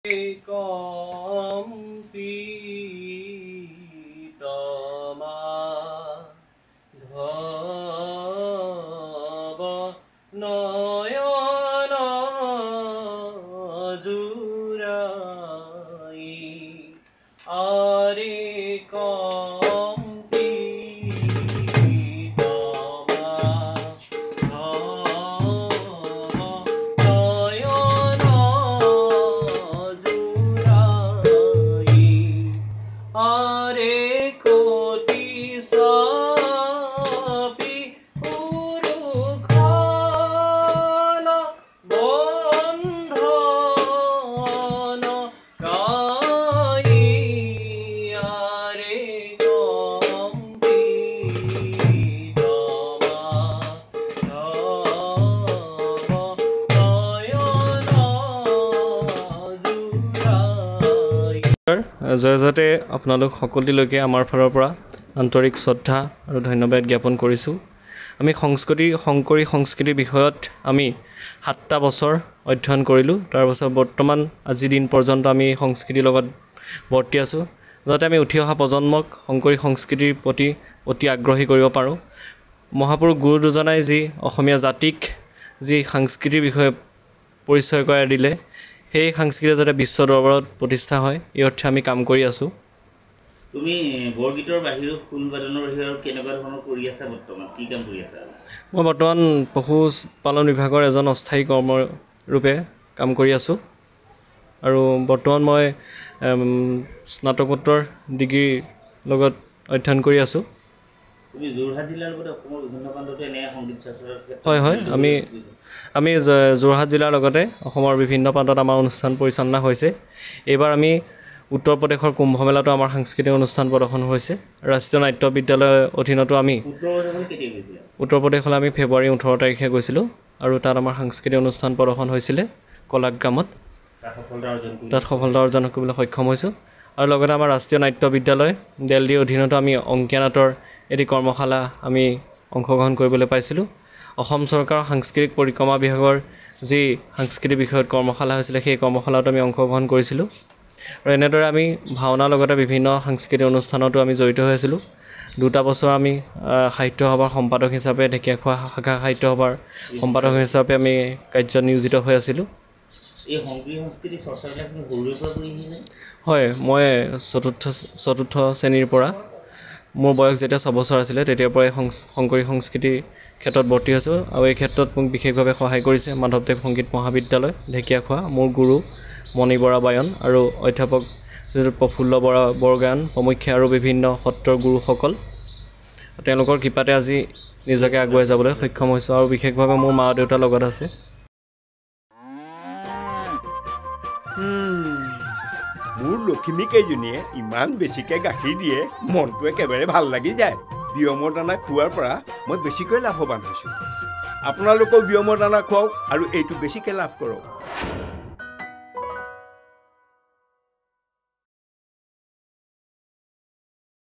কম্পিতমা ধব নয়ন জুৰাই আৰে কম্পিতমা ধব নয়ন জুৰাই আৰে কোটি সাপি উৰুখান বন্ধন কাই আৰে কম্পিতমা ধব নয়ন জুৰাই। জয়জতে আপোনালোক সকলোলৈকে আমাৰ ফালৰ পৰা আন্তৰিক শ্ৰদ্ধা আৰু ধন্যবাদ জ্ঞাপন কৰিছোঁ। আমি শংকৰী সংস্কৃতিৰ বিষয়ত আমি 7টা বছৰ অধ্যয়ন কৰিলোঁ। তাৰপাছত বৰ্তমান আজি দিন পৰ্যন্ত আমি এই সংস্কৃতিৰ লগত বৰ্তি আছোঁ, যাতে আমি উঠি অহা প্ৰজন্মক শংকৰী সংস্কৃতিৰ প্ৰতি অতি আগ্ৰহী কৰিব পাৰোঁ। মহাপুৰুষ গুৰু দুজনাই যি অসমীয়া জাতিক যি সাংস্কৃতিৰ বিষয়ে পৰিচয় কৰাই দিলে, সেই সংস্কৃতি যাতে বিশ্ব দৰবাৰত প্ৰতিষ্ঠা হয়, এই অৰ্থে আমি কাম কৰি আছোঁ। তুমি বৰগীতৰ বাহিৰেও খোল বাদনৰ বাহিৰেও কেনেকুৱা ধৰণৰ কৰি আছা? বৰ্তমান কি কাম কৰি আছা? মই বৰ্তমান পশুপালন বিভাগৰ এজন অস্থায়ী কৰ্মৰূপে কাম কৰি আছোঁ আৰু বৰ্তমান মই স্নাতকোত্তৰ ডিগ্ৰীৰ লগত অধ্যয়ন কৰি আছোঁ। তুমি যোৰহাট জিলাৰ লগতে অসমৰ বিভিন্ন প্ৰান্ততে এনে সংগীত চৰ্চাৰ ক্ষেত্ৰত হয় আমি যোৰহাট জিলাৰ লগতে অসমৰ বিভিন্ন প্ৰান্তত আমাৰ অনুষ্ঠান পৰিচালনা হৈছে। এইবাৰ আমি উত্তৰ প্ৰদেশৰ কুম্ভমেলাতো আমাৰ সাংস্কৃতিক অনুষ্ঠান প্ৰদৰ্শন হৈছে। ৰাষ্ট্ৰীয় নাট্য বিদ্যালয়ৰ অধীনতো আমি উত্তৰ প্ৰদেশলৈ আমি ফেব্ৰুৱাৰী 18 তাৰিখে গৈছিলোঁ আৰু তাত আমাৰ সাংস্কৃতিক অনুষ্ঠান প্ৰদৰ্শন হৈছিলে কলাগ্ৰামত। তাত সফলতা অৰ্জন কৰিবলৈ সক্ষম হৈছোঁ। আৰু লগতে আমাৰ ৰাষ্ট্ৰীয় নাট্য বিদ্যালয় দিল্লীৰ অধীনতো আমি অংকীয়া নাটৰ এটি কৰ্মশালা আমি অংশগ্ৰহণ কৰিবলৈ পাইছিলোঁ। অসম চৰকাৰৰ সাংস্কৃতিক পৰিক্ৰমা বিভাগৰ যি সাংস্কৃতিক বিষয়ত কৰ্মশালা হৈছিলে, সেই কৰ্মশালাত আমি অংশগ্ৰহণ কৰিছিলোঁ। আৰু এনেদৰে আমি ভাওনাৰ লগতে বিভিন্ন সাংস্কৃতিক অনুষ্ঠানতো আমি জড়িত হৈ আছিলোঁ। 2টা বছৰ আমি সাহিত্য সভাৰ সম্পাদক হিচাপে, ঢেকীয়াখোৱা শাখা সাহিত্য সভাৰ সম্পাদক হিচাপে আমি কাৰ্যত নিয়োজিত হৈ আছিলোঁ। এই শংকৰী সংস্কৃতি চৰ্চাবিলাক তুমি সৰুৰে পৰা কৰি আহিলে? হয়, মই চতুৰ্থ শ্ৰেণীৰ পৰা, মোৰ বয়স যেতিয়া 6 বছৰ আছিলে তেতিয়াৰ পৰাই শংকৰী সংস্কৃতিৰ ক্ষেত্ৰত বৰ্তি হৈছোঁ। আৰু এই ক্ষেত্ৰত মোক বিশেষভাৱে সহায় কৰিছে মাধৱদেৱ সংগীত মহাবিদ্যালয় ঢেকীয়াখোৱা, মোৰ গুৰু মণি বৰা বায়ন আৰু অধ্যাপক প্ৰফুল্ল বৰা বৰগায়ন প্ৰমুখ্যে আৰু বিভিন্ন সত্ৰৰ গুৰুসকল। তেওঁলোকৰ কৃপাতে আজি নিজকে আগুৱাই যাবলৈ সক্ষম হৈছোঁ আৰু বিশেষভাৱে মোৰ মা দেউতাৰ লগত আছে। মোৰ লখিমীকেইজনীয়ে ইমান বেছিকৈ গাখীৰ দিয়ে, মনটো একেবাৰে ভাল লাগি যায়। বিয়মৰ দানা খোৱাৰ পৰা মই বেছিকৈ লাভৱান হৈছোঁ। আপোনালোকেও বিয়মৰ দানা খুৱাওক আৰু এইটো বেছিকৈ লাভ কৰক।